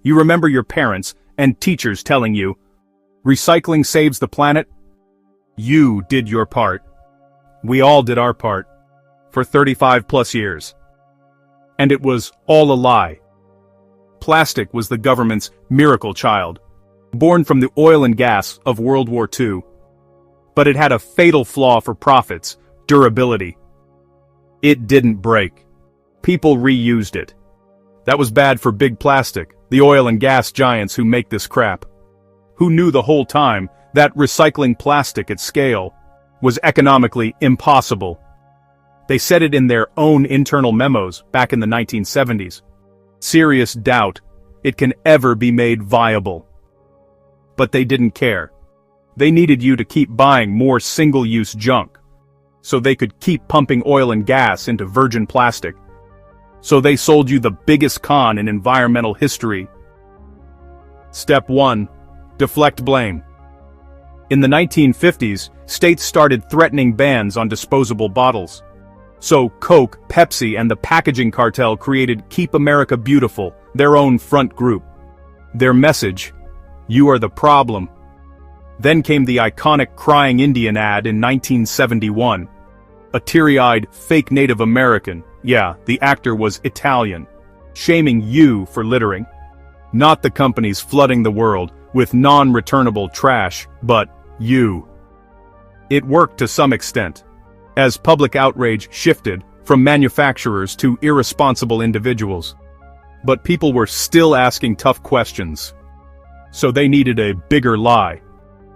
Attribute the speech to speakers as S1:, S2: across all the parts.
S1: You remember your parents and teachers telling you, recycling saves the planet? You did your part. We all did our part. For 35 plus years. And it was all a lie. Plastic was the government's miracle child, born from the oil and gas of World War II. But it had a fatal flaw for profits: durability. It didn't break. People reused it. That was bad for big plastic, the oil and gas giants who make this crap. Who knew the whole time that recycling plastic at scale was economically impossible? They said it in their own internal memos back in the 1970s. Serious doubt it can ever be made viable. But they didn't care. They needed you to keep buying more single-use junk, so they could keep pumping oil and gas into virgin plastic. So they sold you the biggest con in environmental history. Step 1. Deflect blame. In the 1950s, states started threatening bans on disposable bottles. So Coke, Pepsi, and the packaging cartel created Keep America Beautiful, their own front group. Their message: you are the problem. Then came the iconic Crying Indian ad in 1971. A teary-eyed, fake Native American, yeah, the actor was Italian, shaming you for littering. Not the companies flooding the world with non-returnable trash, but you. It worked to some extent, as public outrage shifted from manufacturers to irresponsible individuals. But people were still asking tough questions. So they needed a bigger lie.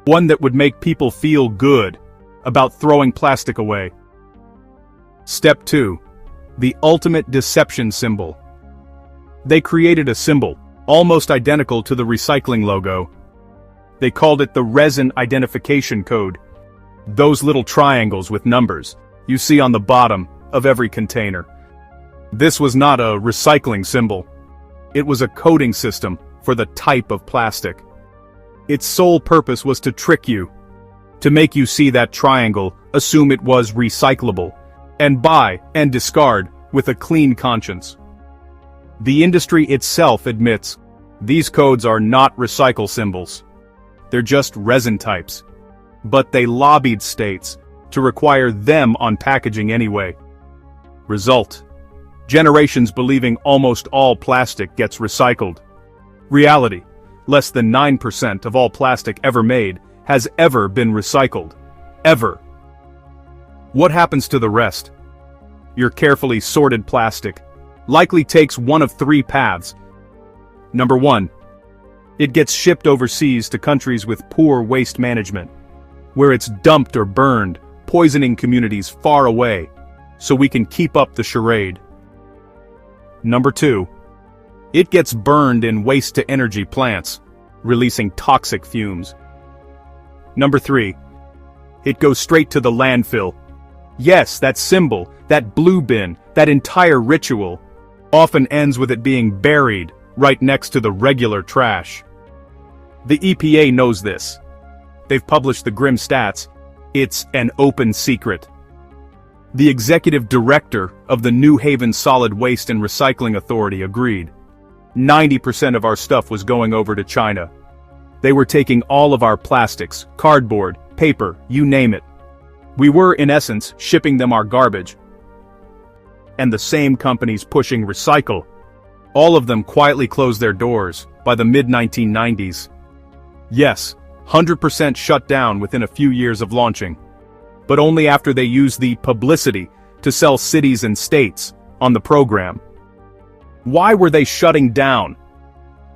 S1: One that would make people feel good about throwing plastic away. Step 2. The ultimate deception symbol. They created a symbol, almost identical to the recycling logo. They called it the resin identification code. Those little triangles with numbers you see on the bottom of every container. This was not a recycling symbol. It was a coding system for the type of plastic. Its sole purpose was to trick you, to make you see that triangle, assume it was recyclable, and buy and discard with a clean conscience. The industry itself admits these codes are not recycle symbols. They're just resin types. But they lobbied states to require them on packaging anyway. Result: generations believing almost all plastic gets recycled. Reality: less than 9% of all plastic ever made has ever been recycled. Ever. What happens to the rest? Your carefully sorted plastic likely takes one of 3 paths. Number 1. It gets shipped overseas to countries with poor waste management, where it's dumped or burned, poisoning communities far away, so we can keep up the charade. Number 2. It gets burned in waste-to-energy plants, releasing toxic fumes. Number 3. It goes straight to the landfill. Yes, that symbol, that blue bin, that entire ritual, often ends with it being buried right next to the regular trash. The EPA knows this. They've published the grim stats. It's an open secret. The executive director of the New Haven Solid Waste and Recycling Authority agreed. 90% of our stuff was going over to China. They were taking all of our plastics, cardboard, paper, you name it. We were, in essence, shipping them our garbage. And the same companies pushing recycle. All of them quietly closed their doors by the mid-1990s. Yes, 100% shut down within a few years of launching. But only after they used the publicity to sell cities and states on the program. Why were they shutting down?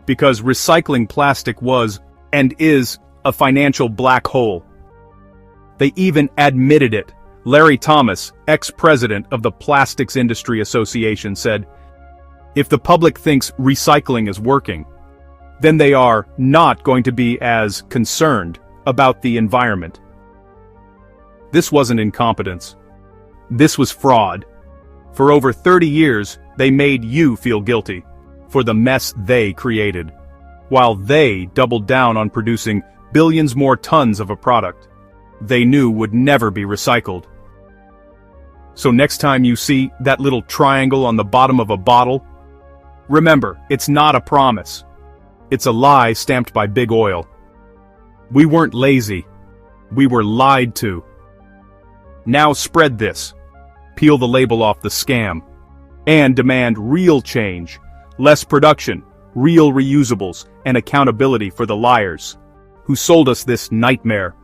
S1: Because recycling plastic was, and is, a financial black hole. They even admitted it. Larry Thomas, ex-president of the Plastics Industry Association, said, "If the public thinks recycling is working, then they are not going to be as concerned about the environment." This wasn't incompetence. This was fraud. For over 30 years, they made you feel guilty for the mess they created, while they doubled down on producing billions more tons of a product they knew would never be recycled. So next time you see that little triangle on the bottom of a bottle, remember, it's not a promise. It's a lie stamped by big oil. We weren't lazy. We were lied to. Now spread this. Peel the label off the scam. And demand real change, less production, real reusables, and accountability for the liars who sold us this nightmare.